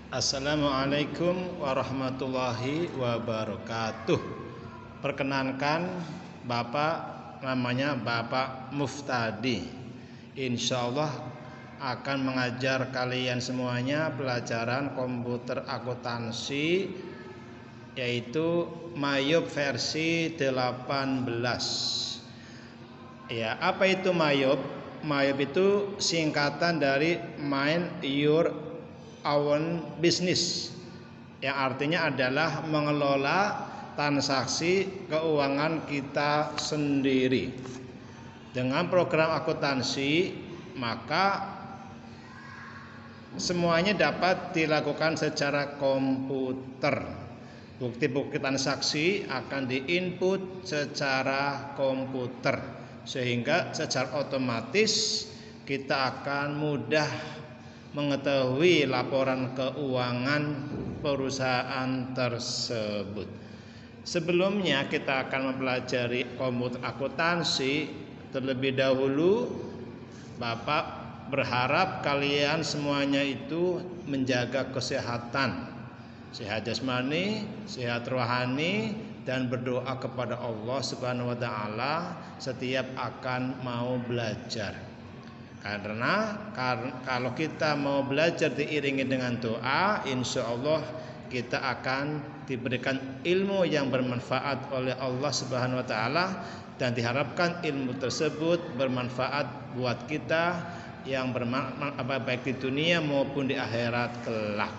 Assalamualaikum warahmatullahi wabarakatuh. Perkenankan Bapak, namanya Bapak Muftadi. Insya Allah akan mengajar kalian semuanya pelajaran komputer akuntansi, yaitu Mayop versi 18. Ya, apa itu Mayop? Mayop itu singkatan dari Mind Your Own Business, yang artinya adalah mengelola transaksi keuangan kita sendiri. Dengan program akuntansi, maka semuanya dapat dilakukan secara komputer. Bukti-bukti transaksi akan diinput secara komputer, sehingga secara otomatis kita akan mudah mengetahui laporan keuangan perusahaan tersebut. Sebelumnya kita akan mempelajari komputer akuntansi. Terlebih dahulu, Bapak berharap kalian semuanya itu menjaga kesehatan, sehat jasmani, sehat rohani, dan berdoa kepada Allah Subhanahu wa taala setiap akan mau belajar. Karena kalau kita mau belajar diiringi dengan doa, insya Allah kita akan diberikan ilmu yang bermanfaat oleh Allah Subhanahu wa taala, dan diharapkan ilmu tersebut bermanfaat buat kita yang bermanfaat baik di dunia maupun di akhirat kelak,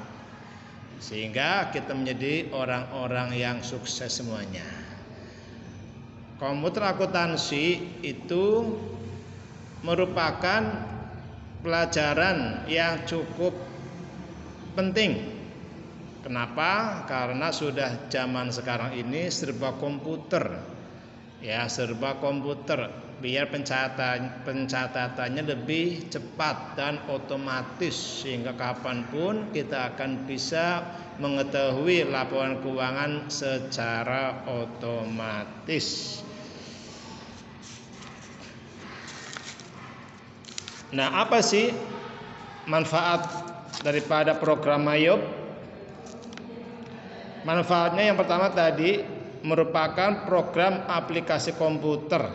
sehingga kita menjadi orang-orang yang sukses semuanya. Komputer akuntansi itu merupakan pelajaran yang cukup penting. Kenapa? Karena sudah zaman sekarang ini serba komputer. Ya, serba komputer, biar pencatatannya lebih cepat dan otomatis, sehingga kapanpun kita akan bisa mengetahui laporan keuangan secara otomatis. Nah, apa sih manfaat daripada program Mayop? Manfaatnya yang pertama tadi, merupakan program aplikasi komputer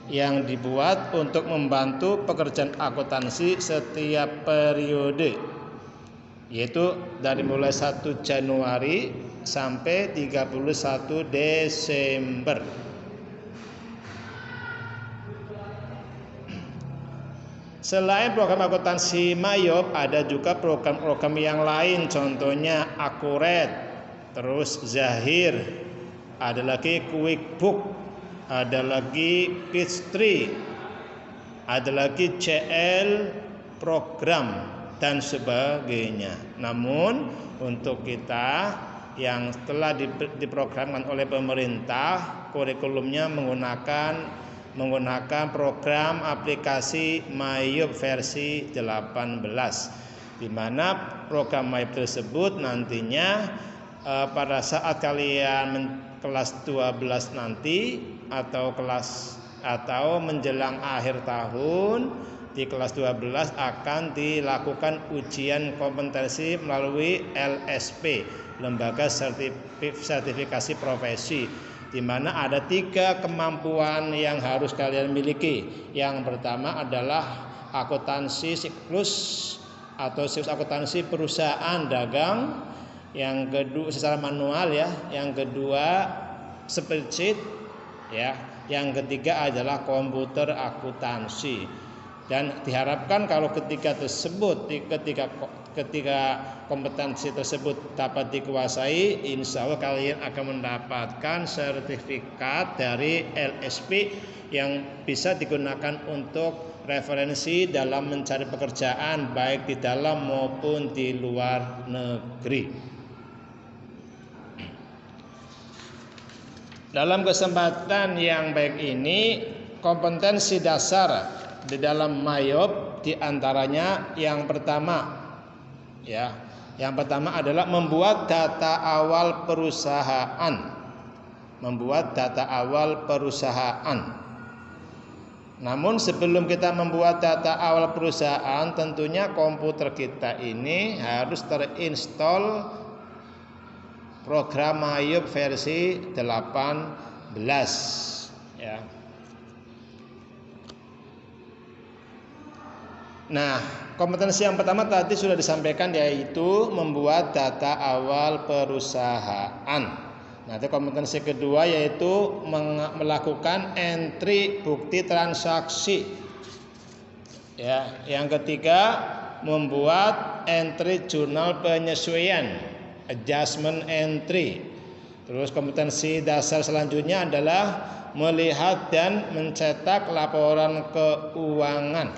yang dibuat untuk membantu pekerjaan akuntansi setiap periode, yaitu dari mulai 1 Januari sampai 31 Desember. Selain program akuntansi Mayop, ada juga program-program yang lain, contohnya Akuret, terus Zahir, ada lagi QuickBook, ada lagi Peachtree, ada lagi CL program, dan sebagainya. Namun untuk kita yang telah diprogramkan oleh pemerintah, kurikulumnya menggunakan program aplikasi Mayop versi 18, di mana program Mayop tersebut nantinya pada saat kalian kelas 12 nanti atau menjelang akhir tahun, di kelas 12 akan dilakukan ujian kompetensi melalui LSP, Lembaga Sertifikasi Profesi, di mana ada 3 kemampuan yang harus kalian miliki. Yang pertama adalah akuntansi siklus atau siklus akuntansi perusahaan dagang, yang kedua secara manual ya, yang kedua spreadsheet ya, yang ketiga adalah komputer akuntansi. Dan diharapkan kalau ketika kompetensi tersebut dapat dikuasai, insya Allah kalian akan mendapatkan sertifikat dari LSP yang bisa digunakan untuk referensi dalam mencari pekerjaan baik di dalam maupun di luar negeri. Dalam kesempatan yang baik ini, kompetensi dasar di dalam Mayop diantaranya yang pertama adalah membuat data awal perusahaan. Namun sebelum kita membuat data awal perusahaan, tentunya komputer kita ini harus terinstall program Mayup versi 18 ya. Nah, kompetensi yang pertama tadi sudah disampaikan, yaitu membuat data awal perusahaan. Nanti kompetensi kedua yaitu melakukan entry bukti transaksi. Ya, yang ketiga membuat entry jurnal penyesuaian, adjustment entry. Terus kompetensi dasar selanjutnya adalah melihat dan mencetak laporan keuangan.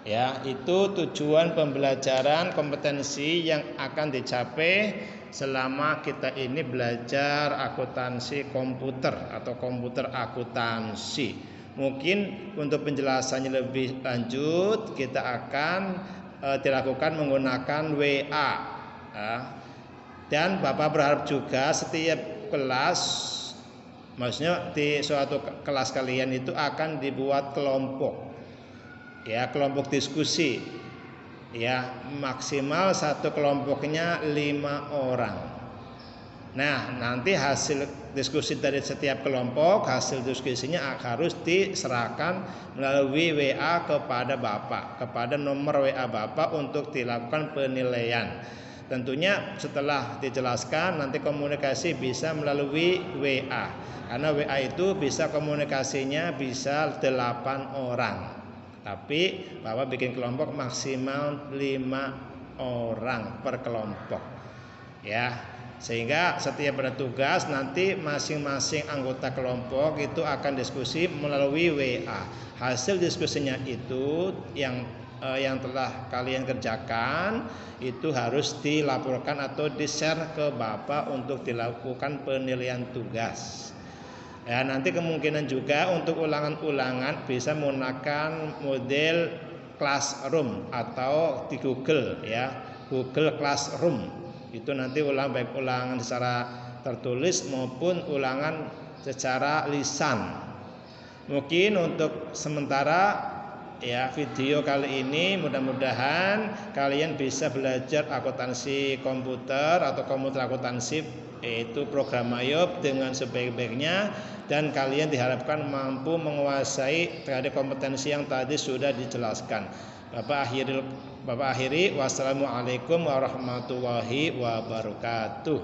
Ya, itu tujuan pembelajaran kompetensi yang akan dicapai selama kita ini belajar akuntansi komputer atau komputer akuntansi. Mungkin untuk penjelasannya lebih lanjut kita akan dilakukan menggunakan WA. Dan Bapak berharap juga setiap kelas, maksudnya di suatu kelas kalian itu akan dibuat kelompok, ya, kelompok diskusi. Ya, maksimal satu kelompoknya 5 orang. Nah, nanti hasil diskusi dari setiap kelompok, hasil diskusinya harus diserahkan melalui WA kepada Bapak, kepada nomor WA Bapak untuk dilakukan penilaian. Tentunya setelah dijelaskan nanti komunikasi bisa melalui WA. Karena WA itu bisa komunikasinya bisa 8 orang. Tapi Bapak bikin kelompok maksimal 5 orang per kelompok. Ya, sehingga setiap ada tugas nanti masing-masing anggota kelompok itu akan diskusi melalui WA. Hasil diskusinya itu yang telah kalian kerjakan itu harus dilaporkan atau di-share ke Bapak untuk dilakukan penilaian tugas. Ya, nanti kemungkinan juga untuk ulangan-ulangan bisa menggunakan model Classroom atau di Google, ya, Google Classroom. Itu nanti baik ulangan secara tertulis maupun ulangan secara lisan. Mungkin untuk sementara ya video kali ini mudah-mudahan kalian bisa belajar akuntansi komputer atau komputer akuntansi, yaitu program Mayup dengan sebaik-baiknya, dan kalian diharapkan mampu menguasai terhadap kompetensi yang tadi sudah dijelaskan. Bapak akhiri, wassalamualaikum warahmatullahi wabarakatuh.